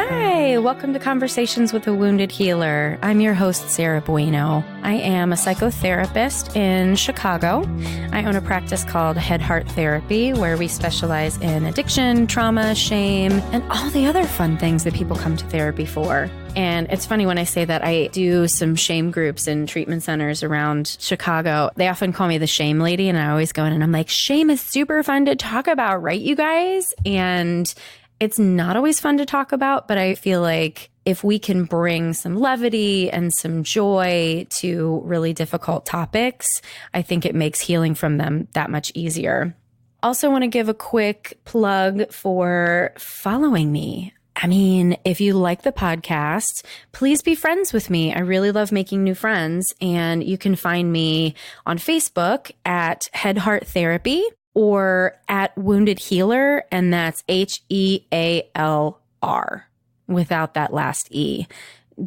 Hi, welcome to Conversations with a Wounded Healer. I'm your host, Sarah Bueno. I am a psychotherapist in Chicago. I own a practice called Head Heart Therapy, where we specialize in addiction, trauma, shame, and all the other fun things that people come to therapy for. And it's funny when I say that I do some shame groups in treatment centers around Chicago. They often call me the shame lady, and I always go in and I'm like, shame is super fun to talk about, right, you guys? And it's not always fun to talk about, but I feel like if we can bring some levity and some joy to really difficult topics, I think it makes healing from them that much easier. Also want to give a quick plug for following me. I mean, if you like the podcast, please be friends with me. I really love making new friends, and you can find me on Facebook at Head Heart Therapy or at Wounded Healer, and that's HEALR without that last E.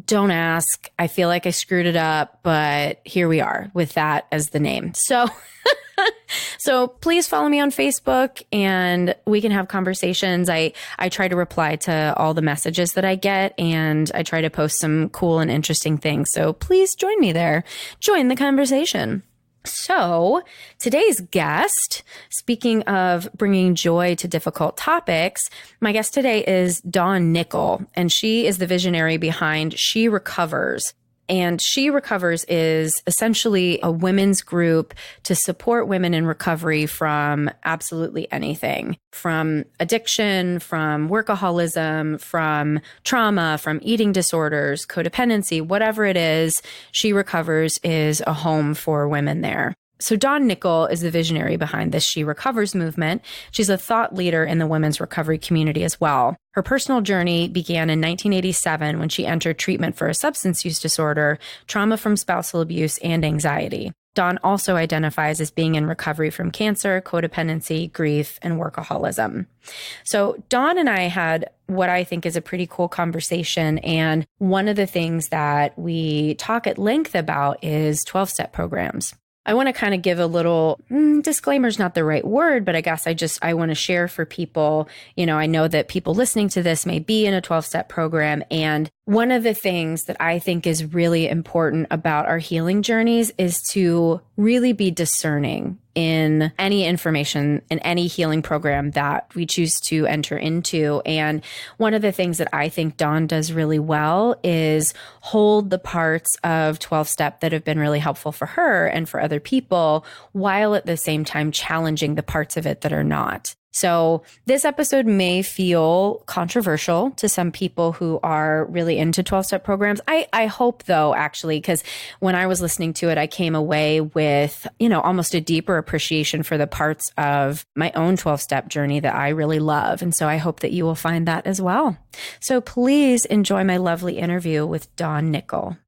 Don't ask. I feel like I screwed it up, but here we are with that as the name. So please follow me on Facebook and we can have conversations. I try to reply to all the messages that I get, and I try to post some cool and interesting things. So please join me there. Join the conversation. So today's guest, speaking of bringing joy to difficult topics, my guest today is Dawn Nickel, and she is the visionary behind She Recovers. And She Recovers is essentially a women's group to support women in recovery from absolutely anything, from addiction, from workaholism, from trauma, from eating disorders, codependency, whatever it is. She Recovers is a home for women there. So Dawn Nickel is the visionary behind this She Recovers movement. She's a thought leader in the women's recovery community as well. Her personal journey began in 1987 when she entered treatment for a substance use disorder, trauma from spousal abuse, and anxiety. Dawn also identifies as being in recovery from cancer, codependency, grief, and workaholism. So Dawn and I had what I think is a pretty cool conversation. And one of the things that we talk at length about is 12-step programs. I want to kind of give a little disclaimer is not the right word, but I guess I want to share for people, I know that people listening to this may be in a 12-step program. And one of the things that I think is really important about our healing journeys is to really be discerning in any information in any healing program that we choose to enter into. And one of the things that I think Dawn does really well is hold the parts of 12-step that have been really helpful for her and for other people, while at the same time challenging the parts of it that are not. So this episode may feel controversial to some people who are really into 12-step programs. I hope, though, actually, because when I was listening to it, I came away with, almost a deeper appreciation for the parts of my own 12-step journey that I really love. And so I hope that you will find that as well. So please enjoy my lovely interview with Dawn Nickel.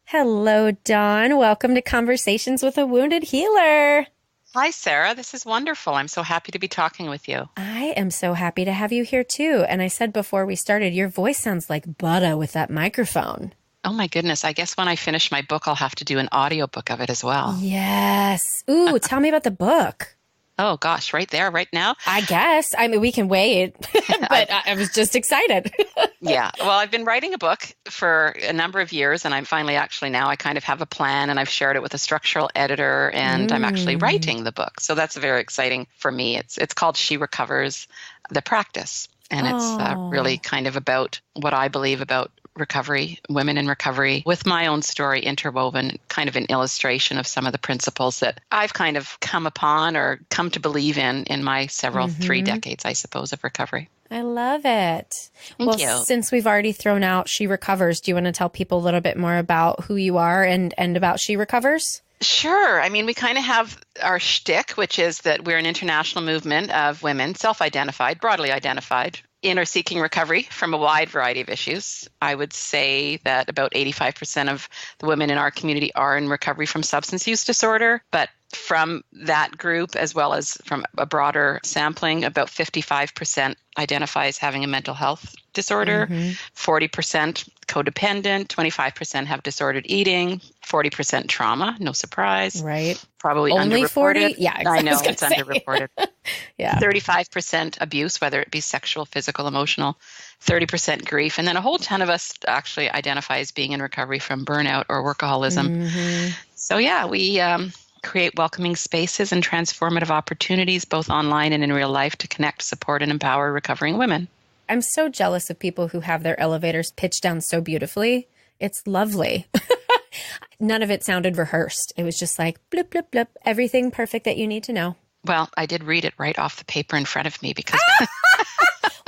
Hello, Dawn. Welcome to Conversations with a Wounded Healer. Hi, Sarah. This is wonderful. I'm so happy to be talking with you. I am so happy to have you here too. And I said before we started, your voice sounds like butter with that microphone. Oh my goodness. I guess when I finish my book, I'll have to do an audiobook of it as well. Yes. Ooh, tell me about the book. Oh gosh, right there, right now? I guess. I mean, we can wait, but I was just excited. Yeah. Well, I've been writing a book for a number of years, and I'm finally now I kind of have a plan, and I've shared it with a structural editor, and I'm actually writing the book. So that's very exciting for me. It's called She Recovers, the Practice. And it's really kind of about what I believe about recovery, women in recovery, with my own story interwoven, kind of an illustration of some of the principles that I've kind of come upon or come to believe in my several 3 decades, I suppose, of recovery. I love it. Thank you. Since we've already thrown out She Recovers, do you want to tell people a little bit more about who you are and about She Recovers? Sure. I mean, we kind of have our shtick, which is that we're an international movement of women, self-identified, broadly identified, in or seeking recovery from a wide variety of issues. I would say that about 85% of the women in our community are in recovery from substance use disorder, but from that group, as well as from a broader sampling, about 55% identify as having a mental health disorder, 40% codependent, 25% have disordered eating, 40% trauma, no surprise. Right. Probably Only underreported. 40? Yeah, I know, it's say. underreported. Yeah. 35% abuse, whether it be sexual, physical, emotional, 30% grief. And then a whole ton of us actually identify as being in recovery from burnout or workaholism. So yeah, we create welcoming spaces and transformative opportunities, both online and in real life, to connect, support, and empower recovering women. I'm so jealous of people who have their elevators pitched down so beautifully. It's lovely. None of it sounded rehearsed. It was just like, blip, blip, blip, everything perfect that you need to know. Well, I did read it right off the paper in front of me because...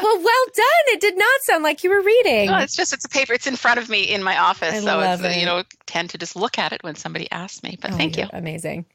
Well done. It did not sound like you were reading. No, it's a paper. It's in front of me in my office. I so love it's, it. Tend to just look at it when somebody asks me. But thank you. Amazing.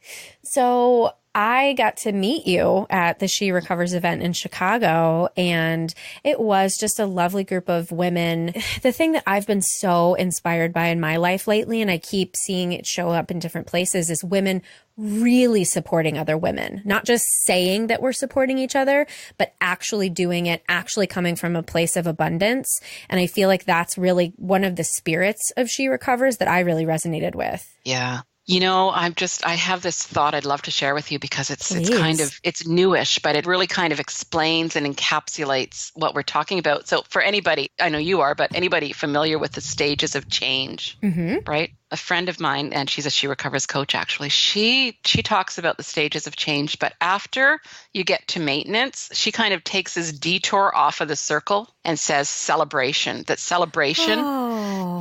So I got to meet you at the She Recovers event in Chicago, and it was just a lovely group of women. The thing that I've been so inspired by in my life lately, and I keep seeing it show up in different places, is women really supporting other women, not just saying that we're supporting each other, but actually doing it, actually coming from a place of abundance. And I feel like that's really one of the spirits of She Recovers that I really resonated with. Yeah. I have this thought I'd love to share with you because it's newish, but it really kind of explains and encapsulates what we're talking about. So for anybody, I know you are, but anybody familiar with the stages of change, right? A friend of mine, and she's a She Recovers coach, actually, she talks about the stages of change, but after you get to maintenance, she kind of takes this detour off of the circle and says celebration, that celebration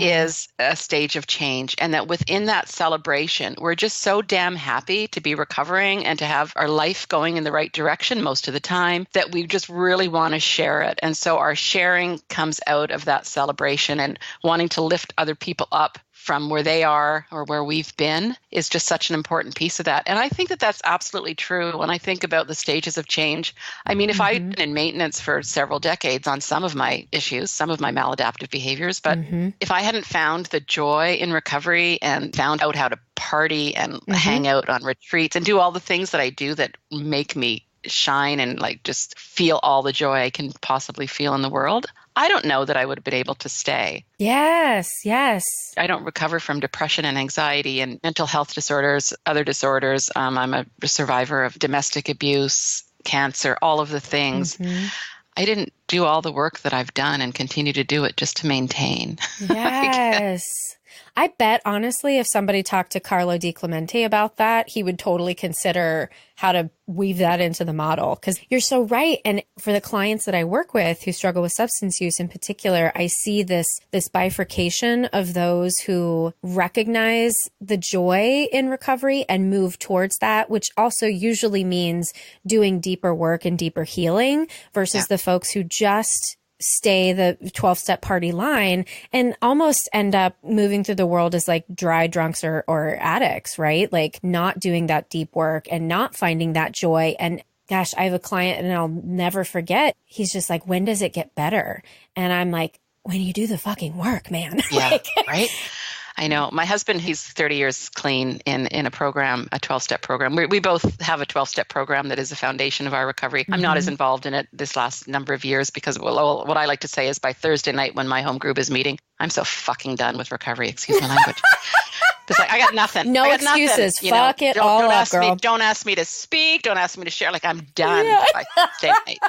is a stage of change, and that within that celebration, we're just so damn happy to be recovering and to have our life going in the right direction most of the time that we just really want to share it. And so our sharing comes out of that celebration, and wanting to lift other people up from where they are or where we've been is just such an important piece of that. And I think that that's absolutely true when I think about the stages of change. I mean, if I'd been in maintenance for several decades on some of my issues, some of my maladaptive behaviors, but if I hadn't found the joy in recovery and found out how to party and hang out on retreats and do all the things that I do that make me shine and like just feel all the joy I can possibly feel in the world, I don't know that I would have been able to stay. Yes. I don't recover from depression and anxiety and mental health disorders, other disorders. I'm a survivor of domestic abuse, cancer, all of the things. I didn't do all the work that I've done and continue to do it just to maintain. Yes. I bet, honestly, if somebody talked to Carlo Di Clemente about that, he would totally consider how to weave that into the model. Because you're so right. And for the clients that I work with who struggle with substance use in particular, I see this bifurcation of those who recognize the joy in recovery and move towards that, which also usually means doing deeper work and deeper healing versus the folks who just stay the 12-step party line and almost end up moving through the world as like dry drunks or addicts, right? Like not doing that deep work and not finding that joy. And gosh, I have a client and I'll never forget. He's just like, when does it get better? And I'm like, when you do the fucking work, man. Yeah, right? I know. My husband, he's 30 years clean in a program, a 12-step program. We both have a 12-step program that is the foundation of our recovery. I'm not as involved in it this last number of years because what I like to say is by Thursday night when my home group is meeting, I'm so fucking done with recovery. Excuse my language. It's like, I got nothing. No excuses. Fuck it all up, girl. Don't ask me to speak. Don't ask me to share. Like, I'm done by Thursday night.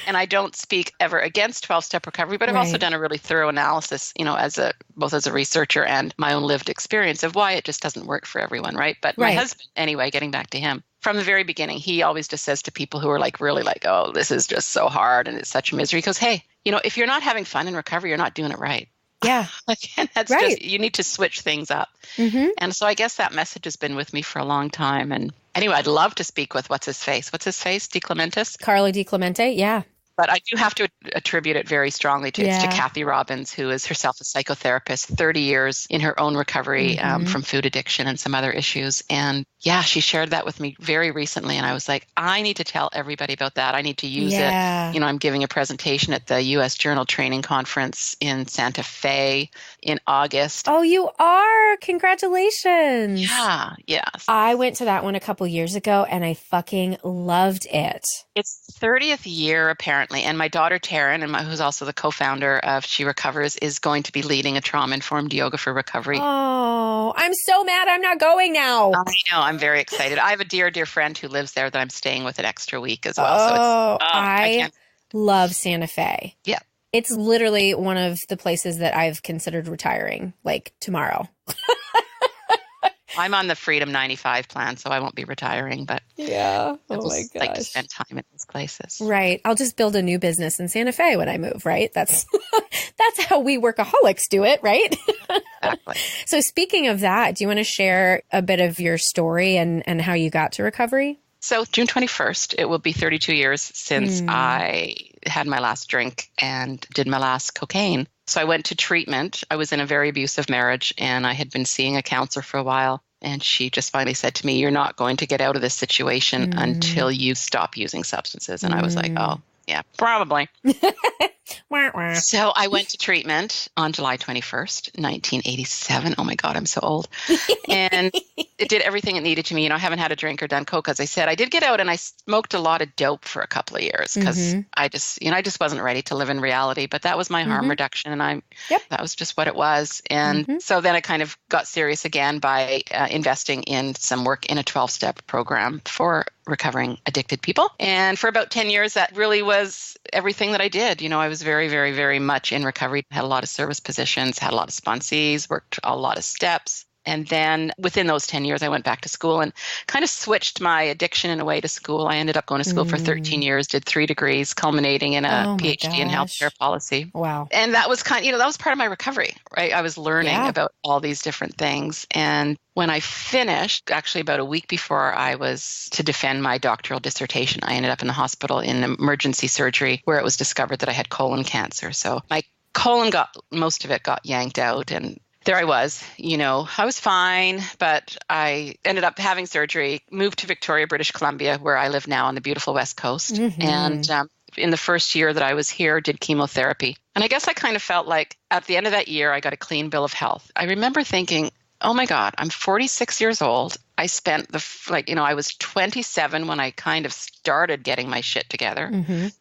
And I don't speak ever against 12-step recovery, but I've also done a really thorough analysis, both as a researcher and my own lived experience of why it just doesn't work for everyone, right? But my husband, anyway, getting back to him, from the very beginning, he always just says to people who are like really like, oh, this is just so hard and it's such misery. He goes, hey, if you're not having fun in recovery, you're not doing it right. Yeah. And that's just, you need to switch things up. And so I guess that message has been with me for a long time. And anyway, I'd love to speak with what's his face? Di Clementis? Carlo Di Clemente. Yeah. But I do have to attribute it very strongly to Kathy Robbins, who is herself a psychotherapist, 30 years in her own recovery from food addiction and some other issues. And yeah, she shared that with me very recently. And I was like, I need to tell everybody about that. I need to use it. You know, I'm giving a presentation at the U.S. Journal Training Conference in Santa Fe in August. Oh, you are? Congratulations. Yeah, yes. I went to that one a couple years ago and I fucking loved it. It's 30th year, apparently. And my daughter, Taryn, who's also the co-founder of She Recovers, is going to be leading a trauma-informed yoga for recovery. Oh, I'm so mad I'm not going now. I know. I'm very excited. I have a dear, dear friend who lives there that I'm staying with an extra week as well. Oh, I love Santa Fe. Yeah. It's literally one of the places that I've considered retiring, like tomorrow. I'm on the Freedom 95 plan, so I won't be retiring, but I like to spend time in these places. Right. I'll just build a new business in Santa Fe when I move, right? That's how we workaholics do it, right? Exactly. So speaking of that, do you want to share a bit of your story and how you got to recovery? So June 21st, it will be 32 years since I had my last drink and did my last cocaine. So I went to treatment. I was in a very abusive marriage and I had been seeing a counselor for a while. And she just finally said to me, you're not going to get out of this situation until you stop using substances. And I was like, oh, yeah, probably. So I went to treatment on July 21st, 1987. Oh my God, I'm so old. And it did everything it needed to me. You know, I haven't had a drink or done coke, as I said. I did get out and I smoked a lot of dope for a couple of years because I just wasn't ready to live in reality. But that was my harm reduction, and that was just what it was. And so then I kind of got serious again by investing in some work in a 12-step program for recovering addicted people. And for about 10 years, that really was everything that I did. You know, I was very, very, very much in recovery, had a lot of service positions, had a lot of sponsees, worked a lot of steps. And then within those 10 years, I went back to school and kind of switched my addiction in a way to school. I ended up going to school for 13 years, did 3 degrees, culminating in a PhD in healthcare policy. Wow. And that was that was part of my recovery, right? I was learning about all these different things. And when I finished, actually about a week before I was to defend my doctoral dissertation, I ended up in the hospital in emergency surgery where it was discovered that I had colon cancer. So my colon most of it got yanked out, and there I was, I was fine, but I ended up having surgery, moved to Victoria, British Columbia, where I live now on the beautiful West Coast. And in the first year that I was here, did chemotherapy. And I guess I kind of felt like at the end of that year, I got a clean bill of health. I remember thinking, oh my God, I'm 46 years old. I spent I was 27 when I kind of started getting my shit together,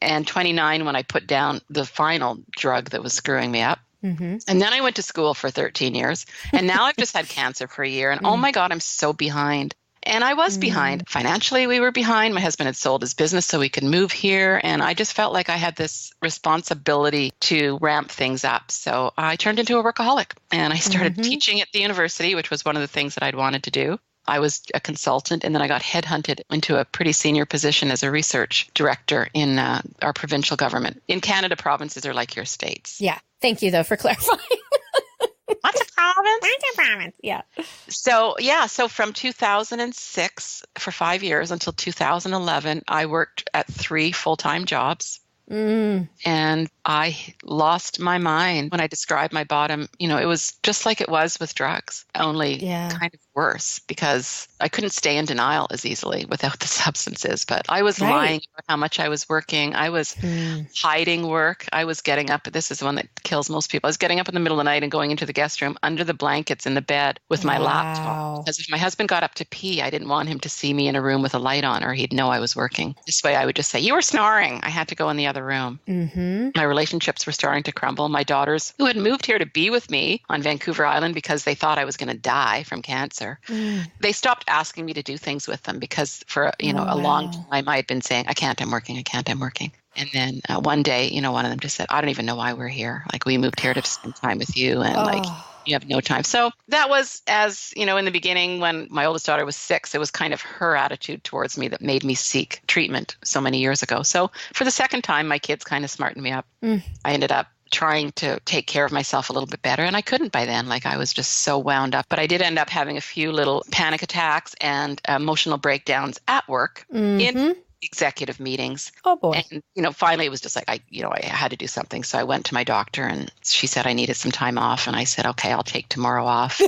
and 29 when I put down the final drug that was screwing me up. And then I went to school for 13 years, and now I've just had cancer for a year, and oh my God, I'm so behind. And I was behind. Financially, we were behind. My husband had sold his business so we could move here, and I just felt like I had this responsibility to ramp things up. So I turned into a workaholic, and I started teaching at the university, which was one of the things that I'd wanted to do. I was a consultant, and then I got headhunted into a pretty senior position as a research director in our provincial government. In Canada, provinces are like your states. Yeah. Thank you, though, for clarifying. What's a province? What's a province? Yeah. So from 2006 for 5 years until 2011, I worked at 3 full-time jobs. And I lost my mind when I described my bottom. It was just like it was with drugs, only kind of worse, because I couldn't stay in denial as easily without the substances. But I was lying about how much I was working. I was hiding work. I was getting up. This is the one that kills most people. I was getting up in the middle of the night and going into the guest room under the blankets in the bed with my laptop. Because if my husband got up to pee, I didn't want him to see me in a room with a light on, or he'd know I was working. This way I would just say, you were snoring. I had to go in the other room. My relationships were starting to crumble. My daughters, who had moved here to be with me on Vancouver Island because they thought I was going to die from cancer, they stopped asking me to do things with them because for a long time I had been saying, I can't, I'm working. And then one day, one of them just said, I don't even know why we're here. Like, we moved here to spend time with you, and you have no time. So that was, as in the beginning when my oldest daughter was 6, it was kind of her attitude towards me that made me seek treatment so many years ago. So for the second time, my kids kind of smartened me up. I ended up trying to take care of myself a little bit better, and I couldn't by then. Like, I was just so wound up. But I did end up having a few little panic attacks and emotional breakdowns at work in executive meetings. Oh boy. And, finally it was just like, I had to do something. So I went to my doctor and she said I needed some time off. And I said, okay, I'll take tomorrow off.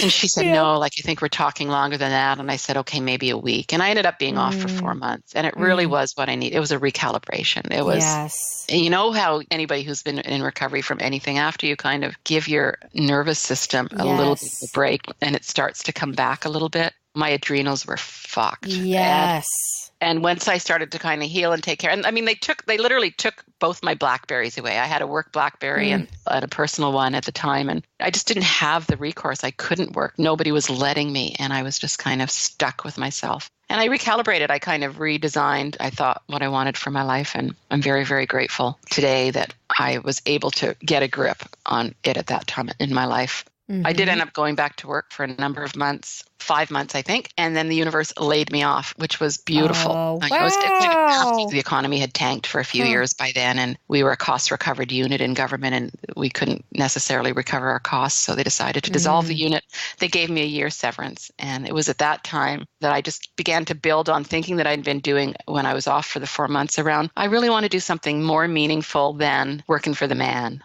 And she said, no, like, I think we're talking longer than that. And I said, okay, maybe a week. And I ended up being off for 4 months. And it really was what I needed. It was a recalibration. It was, yes. you know how anybody who's been in recovery from anything, after you kind of give your nervous system a little bit of a break and it starts to come back a little bit, my adrenals were fucked. Yes. And once I started to kind of heal and take care, and I mean, they literally took both my Blackberries away. I had a work Blackberry and a personal one at the time, and I just didn't have the recourse. I couldn't work. Nobody was letting me, and I was just kind of stuck with myself. And I recalibrated. I kind of redesigned, I thought, what I wanted for my life, and I'm very, very grateful today that I was able to get a grip on it at that time in my life. I did end up going back to work for a number of months, 5 months, I think. And then the universe laid me off, which was beautiful. Oh, wow. The economy had tanked for a few years by then, and we were a cost recovered unit in government, and we couldn't necessarily recover our costs. So they decided to dissolve the unit. They gave me a year severance. And it was at that time that I just began to build on thinking that I'd been doing when I was off for the 4 months around, I really want to do something more meaningful than working for the man.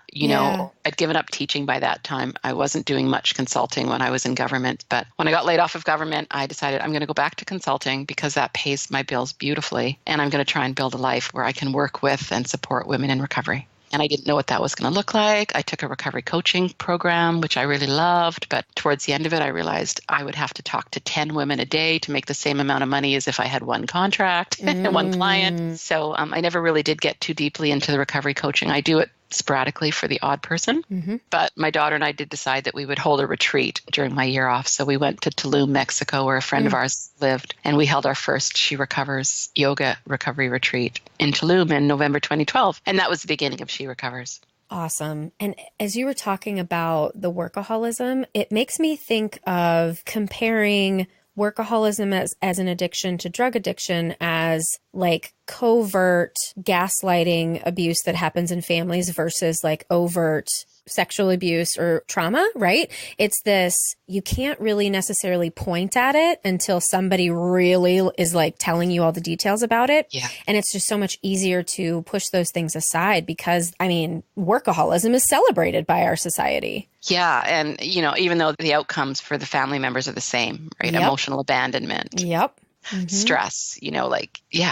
I'd given up teaching by that time. I wasn't doing much consulting when I was in government. But when I got laid off of government, I decided I'm going to go back to consulting because that pays my bills beautifully. And I'm going to try and build a life where I can work with and support women in recovery. And I didn't know what that was going to look like. I took a recovery coaching program, which I really loved. But towards the end of it, I realized I would have to talk to 10 women a day to make the same amount of money as if I had one contract and one client. So I never really did get too deeply into the recovery coaching. I do it sporadically for the odd person. But my daughter and I did decide that we would hold a retreat during my year off. So we went to Tulum, Mexico, where a friend of ours lived, and we held our first She Recovers yoga recovery retreat in Tulum in November 2012. And that was the beginning of She Recovers. Awesome. And as you were talking about the workaholism, it makes me think of comparing workaholism as an addiction to drug addiction as like covert gaslighting abuse that happens in families versus like overt sexual abuse or trauma, right? It's this, you can't really necessarily point at it until somebody really is like telling you all the details about it. Yeah. And it's just so much easier to push those things aside because, I mean, workaholism is celebrated by our society. Yeah. And, even though the outcomes for the family members are the same, right? Yep. Emotional abandonment. Yep. Stress,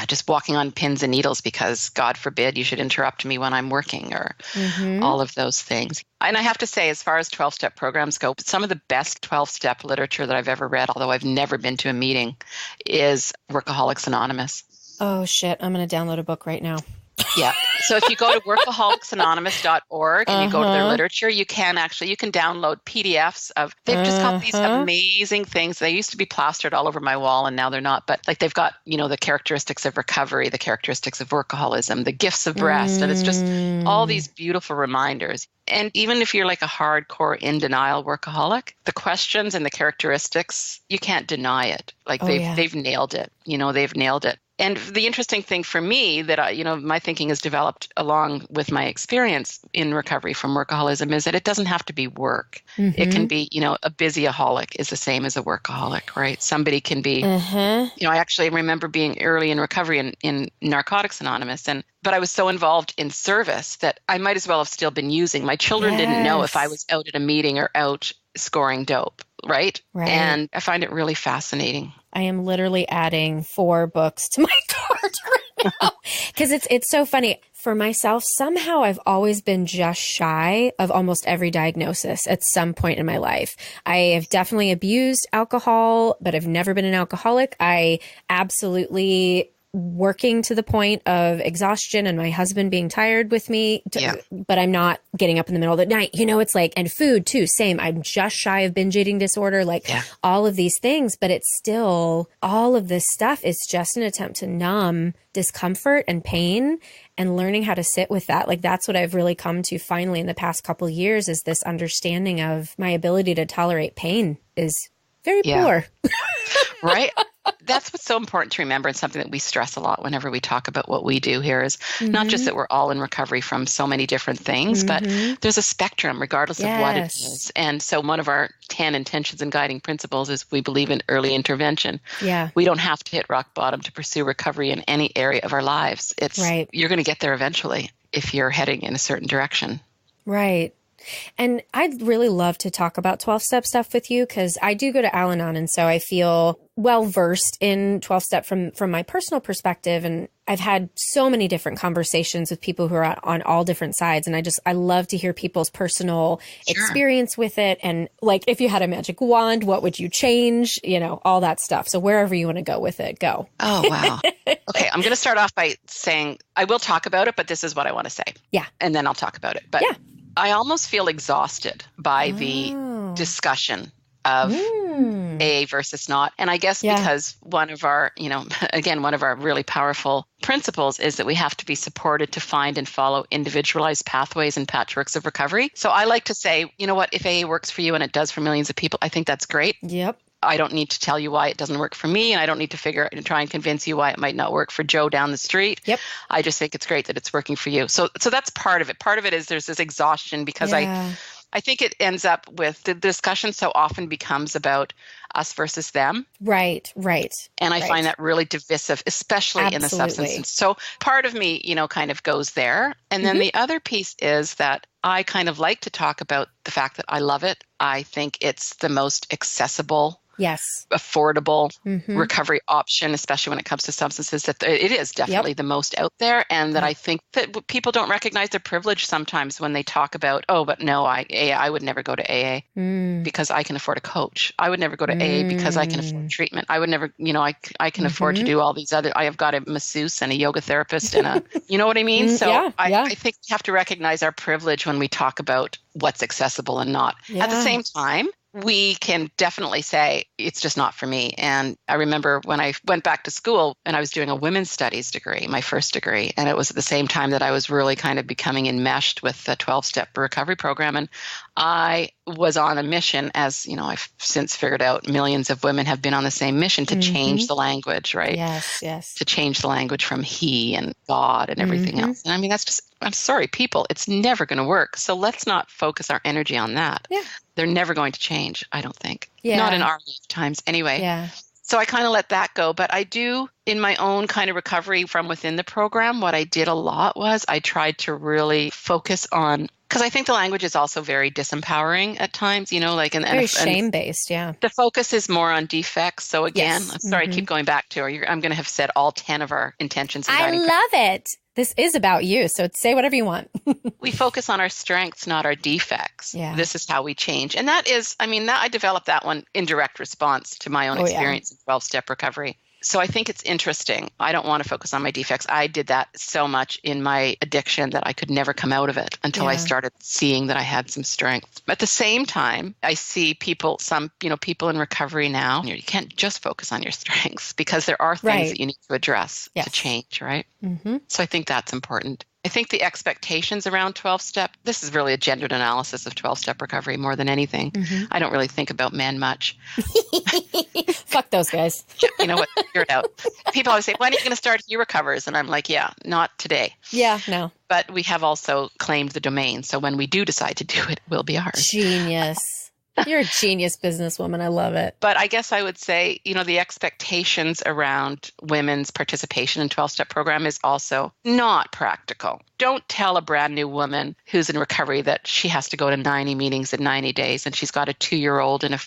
just walking on pins and needles because God forbid you should interrupt me when I'm working or all of those things. And I have to say, as far as 12-step programs go, some of the best 12-step literature that I've ever read, although I've never been to a meeting, is Workaholics Anonymous. Oh, shit. I'm going to download a book right now. Yeah. So if you go to workaholicsanonymous.org and you go to their literature, you can download PDFs of, they've just got these amazing things. They used to be plastered all over my wall and now they're not, but like they've got, the characteristics of recovery, the characteristics of workaholism, the gifts of rest. And it's just all these beautiful reminders. And even if you're like a hardcore in denial workaholic, the questions and the characteristics, you can't deny it. Like they've nailed it. They've nailed it. And the interesting thing for me that my thinking has developed along with my experience in recovery from workaholism is that it doesn't have to be work. It can be, a busyaholic is the same as a workaholic, right? Somebody can be, I actually remember being early in recovery in Narcotics Anonymous, but I was so involved in service that I might as well have still been using. My children didn't know if I was out at a meeting or out scoring dope, right? And I find it really fascinating. I am literally adding 4 books to my cart right now because it's so funny. For myself, somehow I've always been just shy of almost every diagnosis at some point in my life. I have definitely abused alcohol, but I've never been an alcoholic. I absolutely working to the point of exhaustion and my husband being tired with me, but I'm not getting up in the middle of the night. It's like, and food too, same. I'm just shy of binge eating disorder, all of these things, but it's still, all of this stuff is just an attempt to numb discomfort and pain and learning how to sit with that. Like that's what I've really come to finally in the past couple of years is this understanding of my ability to tolerate pain is very poor. Right. That's what's so important to remember, and something that we stress a lot whenever we talk about what we do here is not just that we're all in recovery from so many different things, but there's a spectrum regardless of what it is. And so one of our 10 intentions and guiding principles is we believe in early intervention. Yeah. We don't have to hit rock bottom to pursue recovery in any area of our lives. You're going to get there eventually if you're heading in a certain direction. Right. And I'd really love to talk about 12-step stuff with you because I do go to Al-Anon, and so I feel well-versed in 12-step from my personal perspective. And I've had so many different conversations with people who are on all different sides. And I love to hear people's personal experience with it. And like, if you had a magic wand, what would you change? You know, all that stuff. So wherever you want to go with it, go. Oh, wow. Okay. I'm going to start off by saying I will talk about it, but this is what I want to say. Yeah. And then I'll talk about it. But yeah. I almost feel exhausted by the discussion of AA versus not. And I guess because one of our, one of our really powerful principles is that we have to be supported to find and follow individualized pathways and patchworks of recovery. So I like to say, you know what, if AA works for you and it does for millions of people, I think that's great. Yep. I don't need to tell you why it doesn't work for me, and I don't need to try and convince you why it might not work for Joe down the street. Yep. I just think it's great that it's working for you. So that's part of it. Part of it is there's this exhaustion because I think it ends up with the discussion so often becomes about us versus them. Right. And I find that really divisive, especially in the substance. So part of me, kind of goes there. And then the other piece is that I kind of like to talk about the fact that I love it. I think it's the most accessible, affordable recovery option, especially when it comes to substances, that it is definitely the most out there. And that I think that people don't recognize their privilege sometimes when they talk about, oh, but no, I would never go to AA because I can afford a coach. I would never go to AA because I can afford treatment. I would never, I can afford to do all these other, I have got a masseuse and a yoga therapist and a, you know what I mean? So I think we have to recognize our privilege when we talk about what's accessible and not. At the same time, we can definitely say it's just not for me. And I remember when I went back to school and I was doing a women's studies degree, my first degree, and it was at the same time that I was really kind of becoming enmeshed with the 12-step recovery program. And I was on a mission, as I've since figured out millions of women have been on the same mission to change the language, right? Yes. To change the language from he and God and everything else. And I mean, that's just, I'm sorry, people, it's never going to work. So let's not focus our energy on that. Yeah. They're never going to change, I don't think. Yeah. Not in our lifetimes anyway. Yeah. So I kind of let that go. But I do, in my own kind of recovery from within the program, what I did a lot was I tried to really focus on, because I think the language is also very disempowering at times, very shame-based, yeah. The focus is more on defects. So again, I'm sorry, I keep going back to, I'm going to have said all 10 of our intentions. I love it. This is about you, so say whatever you want. We focus on our strengths, not our defects. Yeah. This is how we change. And that is, I developed that one in direct response to my own experience in 12-step recovery. So I think it's interesting. I don't want to focus on my defects. I did that so much in my addiction that I could never come out of it until I started seeing that I had some strength. At the same time, I see people in recovery now, you can't just focus on your strengths because there are things that you need to address to change, right? Mm-hmm. So I think that's important. I think the expectations around 12-step, this is really a gendered analysis of 12-step recovery more than anything. Mm-hmm. I don't really think about men much. Fuck those guys. You know what? Figure it out. People always say, when are you going to start He Recovers? And I'm like, not today. Yeah, no. But we have also claimed the domain. So when we do decide to do it, it will be ours. Genius. You're a genius businesswoman. I love it. But I guess I would say, the expectations around women's participation in 12-step program is also not practical. Don't tell a brand new woman who's in recovery that she has to go to 90 meetings in 90 days and she's got a 2-year-old and a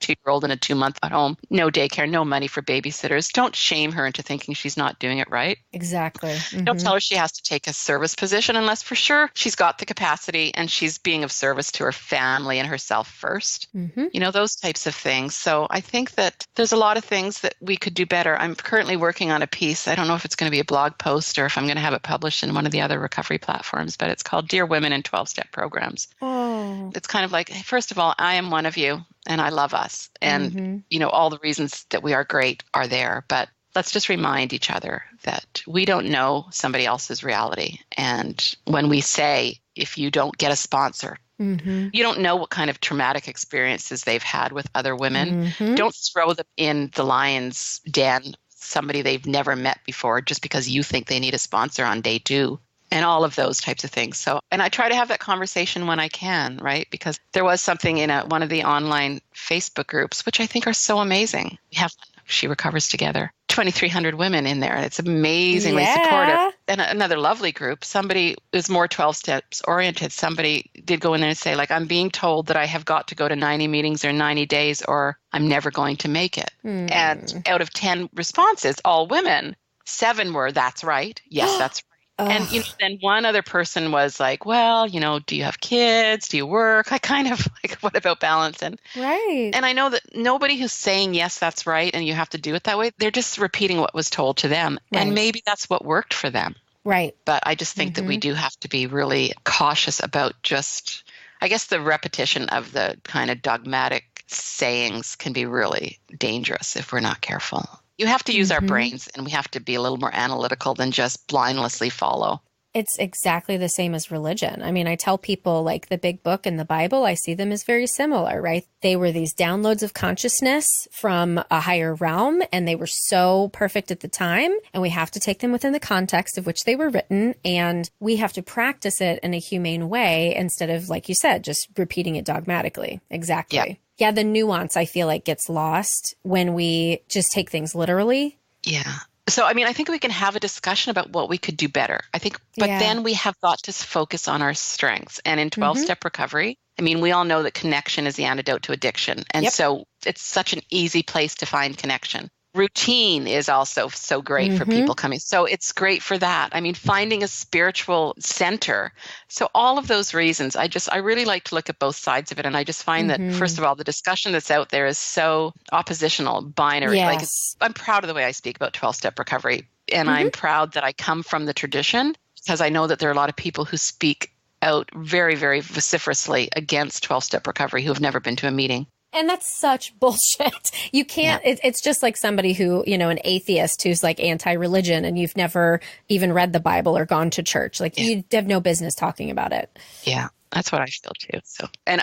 2-year-old and a 2-month at home, no daycare, no money for babysitters. Don't shame her into thinking she's not doing it right. Exactly. Mm-hmm. Don't tell her she has to take a service position unless for sure she's got the capacity and she's being of service to her family and herself first. Mm-hmm. Those types of things. So I think that there's a lot of things that we could do better. I'm currently working on a piece. I don't know if it's going to be a blog post or if I'm going to have it published in one of the other recovery platforms, but it's called Dear Women in 12-Step Programs. Oh. It's kind of like, first of all, I am one of you. And I love us. And, all the reasons that we are great are there. But let's just remind each other that we don't know somebody else's reality. And when we say, if you don't get a sponsor, Mm-hmm. You don't know what kind of traumatic experiences they've had with other women. Mm-hmm. Don't throw them in the lion's den, somebody they've never met before, just because you think they need a sponsor on day 2. And all of those types of things. So, and I try to have that conversation when I can, right? Because there was something in one of the online Facebook groups, which I think are so amazing. We have She Recovers Together, 2,300 women in there. It's amazingly supportive. And another lovely group, somebody is more 12 steps oriented. Somebody did go in there and say, like, I'm being told that I have got to go to 90 meetings or 90 days or I'm never going to make it. And out of 10 responses, all women, 7 were, that's right. Yes, that's right. And then one other person was like, well, do you have kids? Do you work? I kind of like, what about balance? And right. And I know that nobody who's saying, yes, that's right, and you have to do it that way, they're just repeating what was told to them. Right. And maybe that's what worked for them. Right. But I just think that we do have to be really cautious about just, I guess the repetition of the kind of dogmatic sayings can be really dangerous if we're not careful. You have to use our brains, and we have to be a little more analytical than just blindlessly follow. It's exactly the same as religion. I mean, I tell people, like, the big book and the Bible, I see them as very similar, right? They were these downloads of consciousness from a higher realm, and they were so perfect at the time. And we have to take them within the context of which they were written. And we have to practice it in a humane way instead of, like you said, just repeating it dogmatically. Exactly. Yeah, the nuance, I feel like, gets lost when we just take things literally. Yeah. So, I mean, I think we can have a discussion about what we could do better. I think, but then we have got to focus on our strengths. And in 12-step recovery, I mean, we all know that connection is the antidote to addiction. And so it's such an easy place to find connection. Routine is also so great for people coming. So it's great for that. I mean, finding a spiritual center. So all of those reasons, I really like to look at both sides of it. And I just find that, first of all, the discussion that's out there is so oppositional, binary. Yes. Like, I'm proud of the way I speak about 12-step recovery. And I'm proud that I come from the tradition, because I know that there are a lot of people who speak out very, very vociferously against 12-step recovery who have never been to a meeting. And that's such bullshit. You can't, it's just like somebody who, an atheist who's like anti-religion and you've never even read the Bible or gone to church. Like you have no business talking about it. Yeah, that's what I feel too. So, and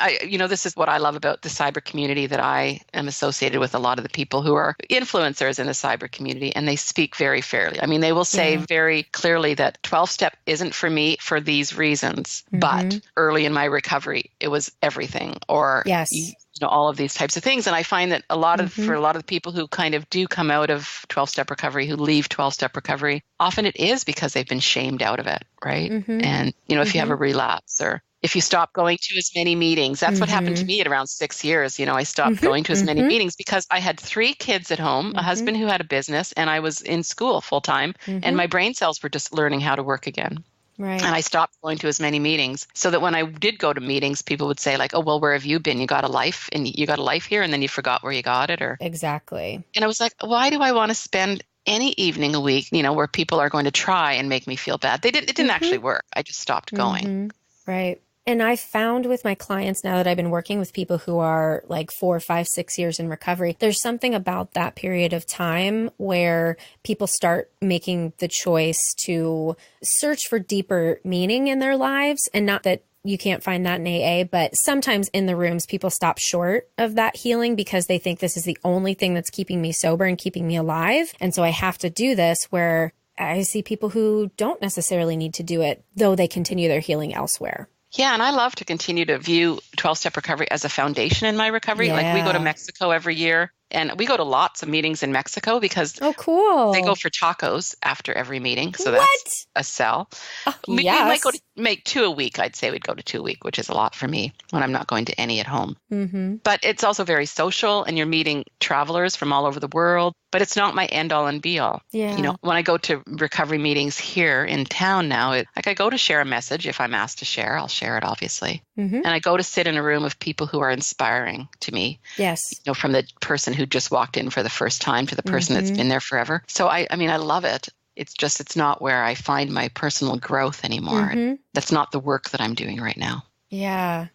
this is what I love about the cyber community, that I am associated with a lot of the people who are influencers in the cyber community, and they speak very fairly. I mean, they will say very clearly that 12-step isn't for me for these reasons, but early in my recovery, it was everything. Or all of these types of things. And I find that for a lot of the people who kind of do come out of 12-step recovery, who leave 12-step recovery, often it is because they've been shamed out of it, right? And, if you have a relapse, or if you stop going to as many meetings, that's what happened to me at around 6 years. I stopped going to as many meetings because I had 3 kids at home, a husband who had a business, and I was in school full time, and my brain cells were just learning how to work again. Right. And I stopped going to as many meetings, so that when I did go to meetings, people would say like, oh, well, where have you been? You got a life, and you got a life here, and then you forgot where you got it, or exactly. And I was like, why do I want to spend any evening a week, where people are going to try and make me feel bad? It didn't actually work. I just stopped going. Right. And I found with my clients, now that I've been working with people who are like 4, 5, 6 years in recovery, there's something about that period of time where people start making the choice to search for deeper meaning in their lives. And not that you can't find that in AA, but sometimes in the rooms, people stop short of that healing because they think this is the only thing that's keeping me sober and keeping me alive. And so I have to do this, where I see people who don't necessarily need to do it, though they continue their healing elsewhere. Yeah, and I love to continue to view 12-step recovery as a foundation in my recovery. Like, we go to Mexico every year, and we go to lots of meetings in Mexico because cool. They go for tacos after every meeting. So that's a sell. We might go to make 2 a week. I'd say we'd go to 2 a week, which is a lot for me when I'm not going to any at home. But it's also very social, and you're meeting travelers from all over the world. But it's not my end all and be all. Yeah. When I go to recovery meetings here in town now, I go to share a message. If I'm asked to share, I'll share it, obviously. And I go to sit in a room of people who are inspiring to me. Yes. From the person who just walked in for the first time to the person that's been there forever. So I love it. It's not where I find my personal growth anymore. That's not the work that I'm doing right now. Yeah.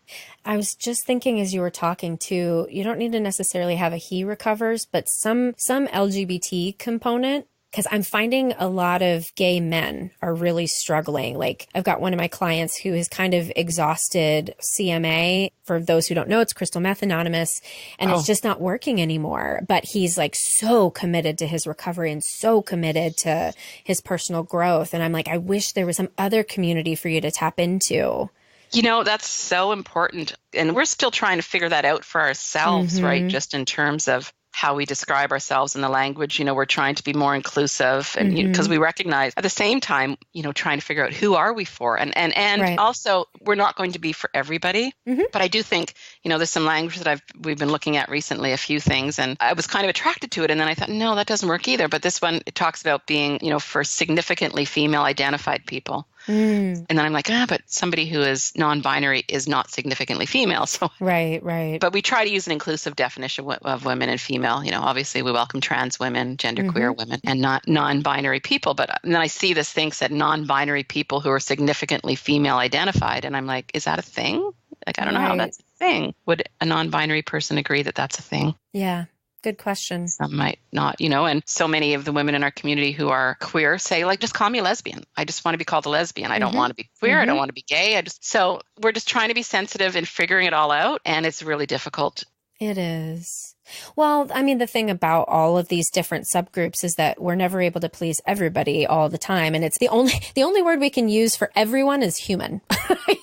I was just thinking as you were talking too, you don't need to necessarily have a he recovers, but some LGBT component Because I'm finding a lot of gay men are really struggling. Like I've got one of my clients who has kind of exhausted CMA. For those who don't know, it's crystal meth anonymous, and it's just not working anymore. But he's like so committed to his recovery and so committed to his personal growth. And I'm like, I wish there was some other community for you to tap into. That's so important. And we're still trying to figure that out for ourselves, right? Just in terms of how we describe ourselves in the language. We're trying to be more inclusive, and because we recognize at the same time, trying to figure out who are we for, and Right. also we're not going to be for everybody. But I do think, there's some language that we've been looking at recently, a few things, and I was kind of attracted to it, and then I thought, no, that doesn't work either. But this one, it talks about being, for significantly female identified people. And then I'm like, but somebody who is non-binary is not significantly female. So Right. But we try to use an inclusive definition of women and female. Obviously we welcome trans women, genderqueer women, and not non-binary people. But then I see this thing said non-binary people who are significantly female identified, and I'm like, is that a thing? Like, I don't know how that's a thing. Would a non-binary person agree that that's a thing? Yeah. Good question. Some might not, and so many of the women in our community who are queer say, like, just call me a lesbian. I just want to be called a lesbian. I don't want to be queer. I don't want to be gay. So we're just trying to be sensitive and figuring it all out. And it's really difficult. It is. Well, I mean, the thing about all of these different subgroups is that we're never able to please everybody all the time. And it's the only word we can use for everyone is human,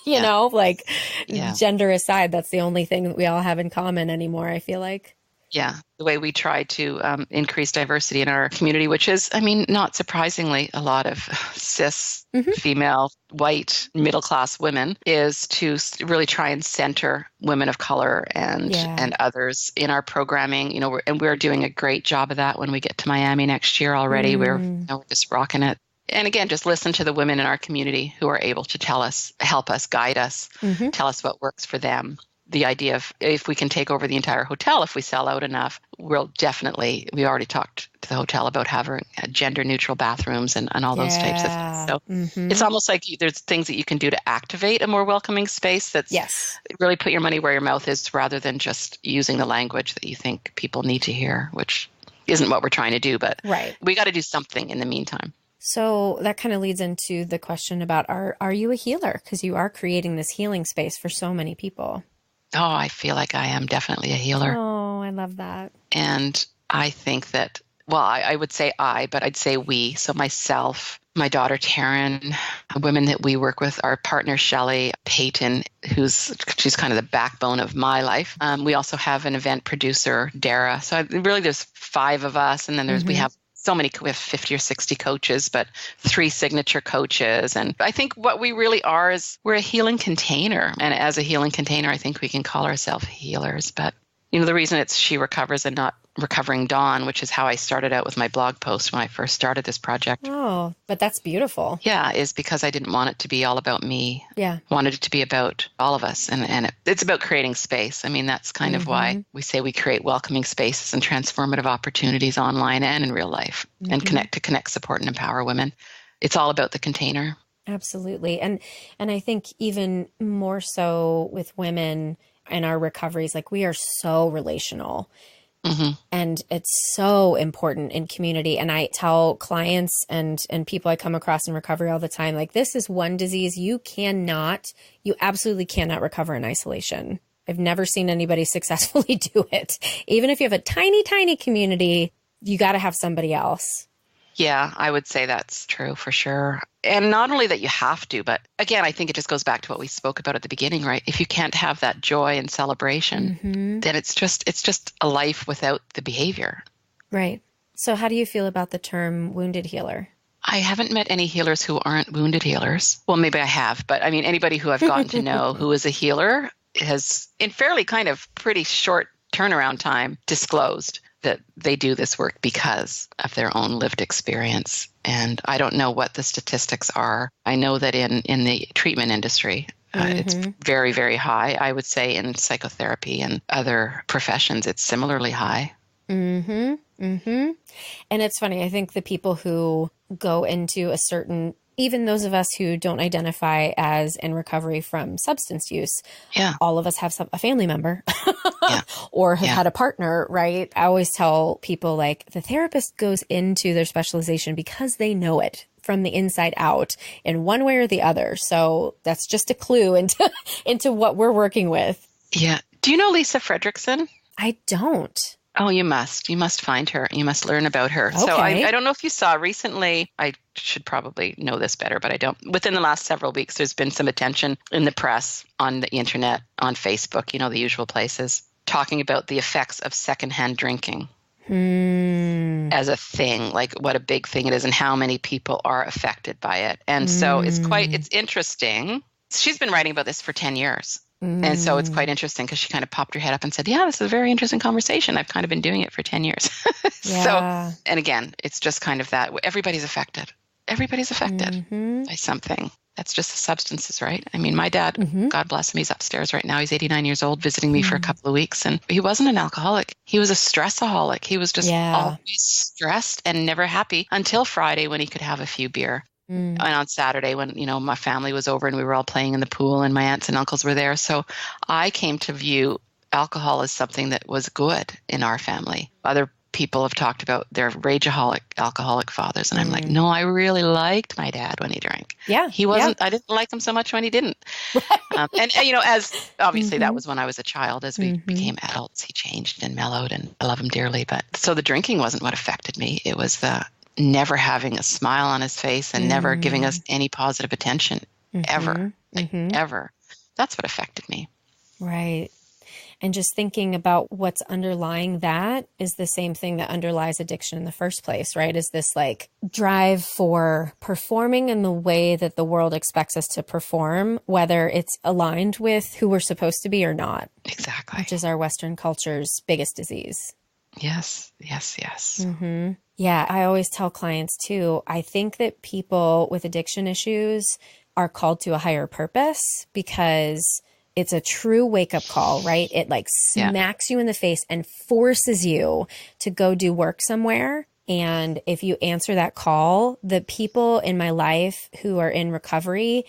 gender aside, that's the only thing that we all have in common anymore, I feel like. Yeah, the way we try to increase diversity in our community, which is, not surprisingly, a lot of cis, female, white, middle-class women, is to really try and center women of color and others in our programming. We're doing a great job of that when we get to Miami next year already. We're just rocking it. And again, just listen to the women in our community who are able to tell us, help us, guide us, tell us what works for them. The idea of if we can take over the entire hotel, if we sell out enough, we already talked to the hotel about having gender neutral bathrooms and all those types of things. So it's almost like there's things that you can do to activate a more welcoming space that's really put your money where your mouth is, rather than just using the language that you think people need to hear, which isn't what we're trying to do, but we got to do something in the meantime. So that kind of leads into the question about, are you a healer? Because you are creating this healing space for so many people. Oh, I feel like I am definitely a healer. Oh, I love that. And I think that, I would say but I'd say we. So myself, my daughter, Taryn, women that we work with, our partner, Shelley, Peyton, she's kind of the backbone of my life. We also have an event producer, Dara. So there's 5 of us. And then we have we have 50 or 60 coaches, but 3 signature coaches. And I think what we really are is we're a healing container. And as a healing container, I think we can call ourselves healers. But, the reason it's She Recovers and not Recovering Dawn, which is how I started out with my blog post when I first started this project. Oh, but that's beautiful. Yeah, is because I didn't want it to be all about me. Yeah. Wanted it to be about all of us. And it's about creating space. That's kind of why we say we create welcoming spaces and transformative opportunities online and in real life, and connect, support, and empower women. It's all about the container. Absolutely. And I think even more so with women and our recoveries, like we are so relational. And it's so important in community. And I tell clients and people I come across in recovery all the time, like, this is one disease you absolutely cannot recover in isolation. I've never seen anybody successfully do it. Even if you have a tiny, tiny community, you got to have somebody else. Yeah, I would say that's true for sure. And not only that you have to, but again, I think it just goes back to what we spoke about at the beginning, right? If you can't have that joy and celebration, then it's just a life without the behavior. Right. So how do you feel about the term wounded healer? I haven't met any healers who aren't wounded healers. Well, maybe I have, but anybody who I've gotten to know who is a healer has, in fairly kind of pretty short turnaround time, disclosed that they do this work because of their own lived experience. And I don't know what the statistics are. I know that in the treatment industry, it's very, very high. I would say in psychotherapy and other professions, it's similarly high. And it's funny. I think the people who go into a certain even those of us who don't identify as in recovery from substance use, all of us have a family member or have had a partner, right? I always tell people like the therapist goes into their specialization because they know it from the inside out in one way or the other. So that's just a clue into what we're working with. Yeah. Do you know Lisa Fredrickson? I don't. Oh, you must. You must find her. You must learn about her. Okay. So I don't know if you saw recently, I should probably know this better, but I don't. Within the last several weeks, there's been some attention in the press, on the internet, on Facebook, the usual places, talking about the effects of secondhand drinking as a thing, like what a big thing it is and how many people are affected by it. And so it's interesting. She's been writing about this for 10 years. And so it's quite interesting because she kind of popped her head up and said, this is a very interesting conversation. I've kind of been doing it for 10 years. So, and again, it's just kind of that everybody's affected. Everybody's affected by something. That's just the substances, right? I mean, my dad, God bless him, he's upstairs right now. He's 89 years old, visiting me for a couple of weeks. And he wasn't an alcoholic. He was a stressaholic. He was just always stressed and never happy until Friday when he could have a few beer. And on Saturday when, my family was over and we were all playing in the pool and my aunts and uncles were there. So I came to view alcohol as something that was good in our family. Other people have talked about their rageaholic, alcoholic fathers. And I'm like, no, I really liked my dad when he drank. Yeah. He wasn't, I didn't like him so much when he didn't. And as obviously that was when I was a child. As we became adults, he changed and mellowed and I love him dearly. But so the drinking wasn't what affected me. It was the never having a smile on his face and never giving us any positive attention ever, ever. That's what affected me. Right. And just thinking about what's underlying that is the same thing that underlies addiction in the first place, right? Is this like drive for performing in the way that the world expects us to perform, whether it's aligned with who we're supposed to be or not. Exactly. Which is our Western culture's biggest disease. Yes. Yeah, I always tell clients too, I think that people with addiction issues are called to a higher purpose because it's a true wake-up call, right? It like smacks you in the face and forces you to go do work somewhere. And if you answer that call, the people in my life who are in recovery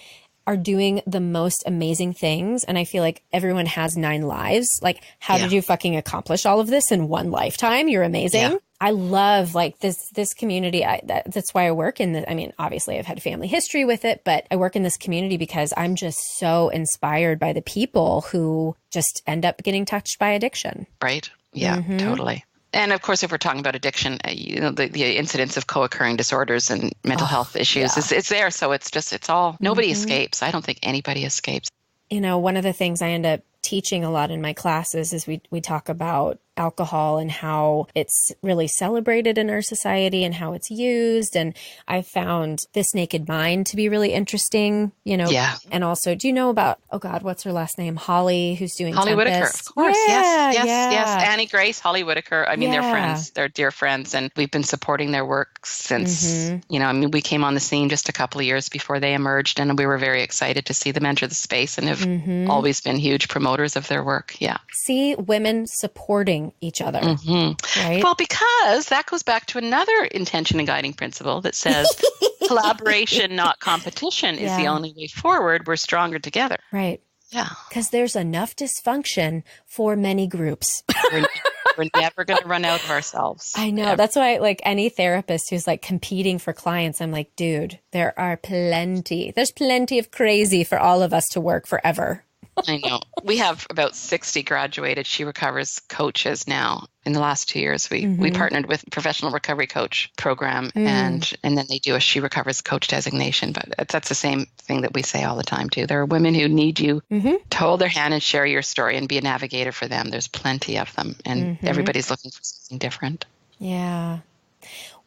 are doing the most amazing things. And I feel like everyone has 9 lives. Like, how did you fucking accomplish all of this in one lifetime? You're amazing. Yeah. I love like this community. That's why I work in the, I mean, obviously I've had a family history with it, but I work in this community because I'm just so inspired by the people who just end up getting touched by addiction. Right. Yeah, totally. And of course, if we're talking about addiction, the incidence of co-occurring disorders and mental health issues, it's there. So it's all, nobody escapes. I don't think anybody escapes. One of the things I end up teaching a lot in my classes is we talk about alcohol and how it's really celebrated in our society and how it's used. And I found This Naked Mind to be really interesting, And also, do you know about, oh God, what's her last name? Holly, who's doing Holly Tempest. Whitaker, of course. Yes. Annie Grace, Holly Whitaker. I mean, they're friends. They're dear friends. And we've been supporting their work since, we came on the scene just a couple of years before they emerged. And we were very excited to see them enter the space and have always been huge promoters of their work. Yeah. See women supporting each other, right? Well, because that goes back to another intention and guiding principle that says collaboration, not competition, is the only way forward. We're stronger together. Right. Yeah. Because there's enough dysfunction for many groups. We're never going to run out of ourselves. I know. Ever. That's why, like, any therapist who's like competing for clients, I'm like, dude, there's plenty of crazy for all of us to work forever. I know. We have about 60 graduated She Recovers coaches now. In the last 2 years, we partnered with Professional Recovery Coach program, and then they do a She Recovers coach designation. But that's the same thing that we say all the time, too. There are women who need you to hold their hand and share your story and be a navigator for them. There's plenty of them, and everybody's looking for something different. Yeah.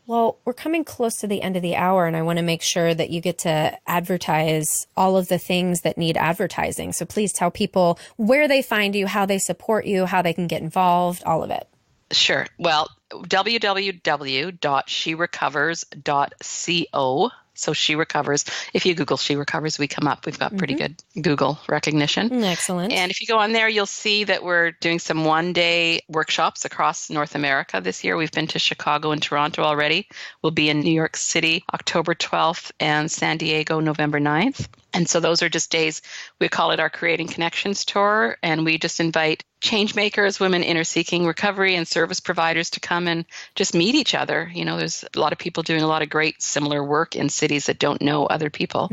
Well, we're coming close to the end of the hour, and I want to make sure that you get to advertise all of the things that need advertising. So please tell people where they find you, how they support you, how they can get involved, all of it. Sure. Well, www.sherecovers.co. So She Recovers. If you Google She Recovers, we come up. We've got pretty good Google recognition. Excellent. And if you go on there, you'll see that we're doing some one-day workshops across North America this year. We've been to Chicago and Toronto already. We'll be in New York City October 12th and San Diego November 9th. And so those are just days, we call it our Creating Connections Tour, and we just invite change makers, women seeking recovery, and service providers to come and just meet each other. You know, there's a lot of people doing a lot of great similar work in cities that don't know other people.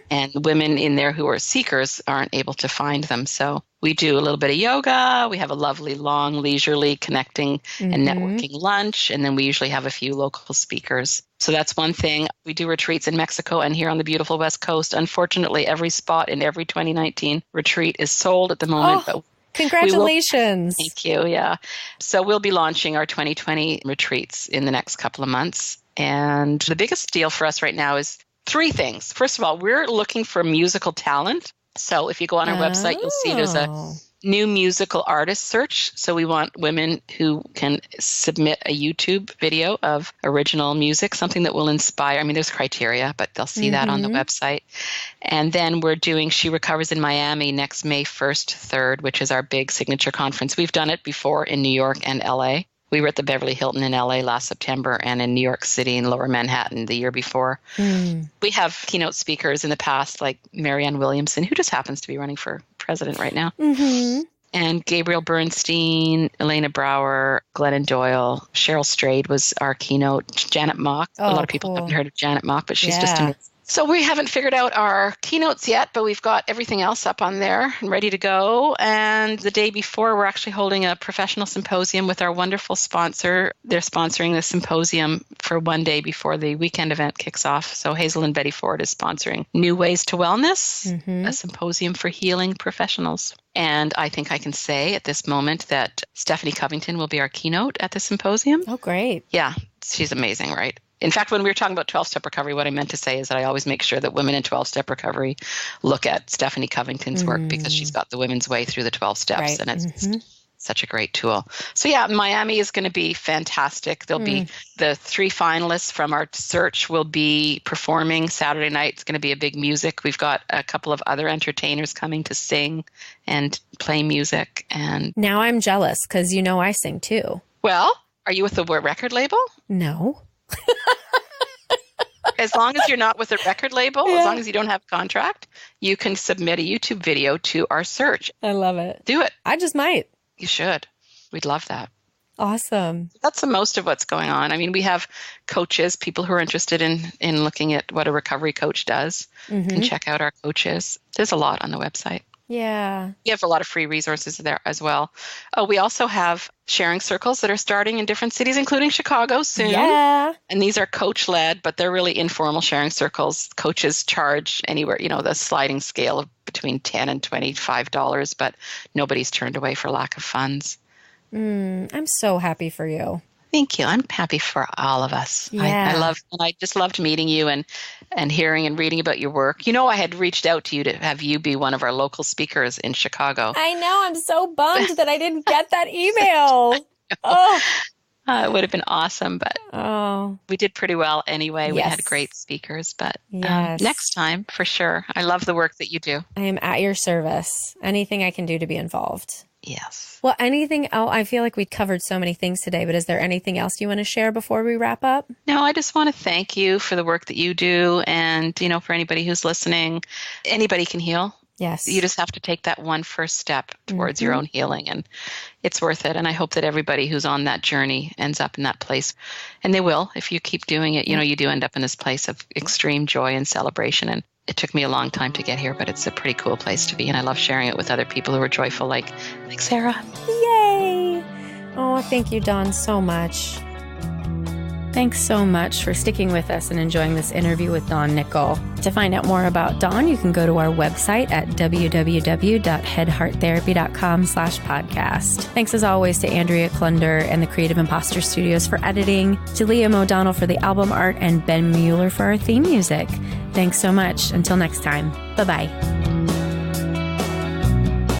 And women in there who are seekers aren't able to find them. So we do a little bit of yoga. We have a lovely, long, leisurely connecting and networking lunch. And then we usually have a few local speakers. So that's one thing. We do retreats in Mexico and here on the beautiful West Coast. Unfortunately, every spot in every 2019 retreat is sold at the moment. But congratulations. Thank you. Yeah. So we'll be launching our 2020 retreats in the next couple of months. And the biggest deal for us right now is 3 things. First of all, we're looking for musical talent. So if you go on our website, you'll see there's a new musical artist search. So we want women who can submit a YouTube video of original music, something that will inspire. I mean, there's criteria, but they'll see that on the website. And then we're doing She Recovers in Miami next May 1st, 3rd, which is our big signature conference. We've done it before in New York and LA. We were at the Beverly Hilton in LA last September and in New York City and Lower Manhattan the year before. We have keynote speakers in the past like Marianne Williamson, who just happens to be running for president right now, and Gabriel Bernstein, Elena Brower, Glennon Doyle, Cheryl Strayed was our keynote, Janet Mock. A lot of people haven't heard of Janet Mock, but she's just amazing. So we haven't figured out our keynotes yet, but we've got everything else up on there and ready to go. And the day before, we're actually holding a professional symposium with our wonderful sponsor. They're sponsoring the symposium for one day before the weekend event kicks off. So Hazel and Betty Ford is sponsoring New Ways to Wellness, a symposium for healing professionals. And I think I can say at this moment that Stephanie Covington will be our keynote at the symposium. Oh, great. Yeah, she's amazing, right? In fact, when we were talking about 12-step recovery, what I meant to say is that I always make sure that women in 12-step recovery look at Stephanie Covington's work because she's got the women's way through the 12 steps, and it's such a great tool. So yeah, Miami is going to be fantastic. There'll be the 3 finalists from our search will be performing Saturday night. It's going to be a big music. We've got a couple of other entertainers coming to sing and play music. And now I'm jealous because you know I sing too. Well, are you with the record label? No. As long as you're not with a record label, as long as you don't have a contract, you can submit a YouTube video to our search. I love it. Do it. I just might. You should. We'd love that. Awesome. That's the most of what's going on. I mean, we have coaches, people who are interested in looking at what a recovery coach does can check out our coaches. There's a lot on the website. Yeah. We have a lot of free resources there as well. Oh, we also have sharing circles that are starting in different cities, including Chicago soon. Yeah. And these are coach-led, but they're really informal sharing circles. Coaches charge anywhere, the sliding scale of between $10 and $25, but nobody's turned away for lack of funds. I'm so happy for you. Thank you. I'm happy for all of us. Yeah. I just loved meeting you and hearing and reading about your work. I had reached out to you to have you be one of our local speakers in Chicago. I know. I'm so bummed that I didn't get that email. It would have been awesome, but we did pretty well anyway. We had great speakers, but next time for sure. I love the work that you do. I am at your service. Anything I can do to be involved. Yes. Well, anything else? I feel like we covered so many things today, but is there anything else you want to share before we wrap up? No, I just want to thank you for the work that you do. And, for anybody who's listening, anybody can heal. Yes. You just have to take that one first step towards your own healing, and it's worth it. And I hope that everybody who's on that journey ends up in that place. And they will. If you keep doing it, you do end up in this place of extreme joy and celebration. And it took me a long time to get here, but it's a pretty cool place to be. And I love sharing it with other people who are joyful, like Sarah. Yay! Oh, thank you, Dawn, so much. Thanks so much for sticking with us and enjoying this interview with Dawn Nickel. To find out more about Dawn, you can go to our website at www.headhearttherapy.com/podcast. Thanks as always to Andrea Klunder and the Creative Imposter Studios for editing, to Liam O'Donnell for the album art, and Ben Mueller for our theme music. Thanks so much. Until next time. Bye-bye.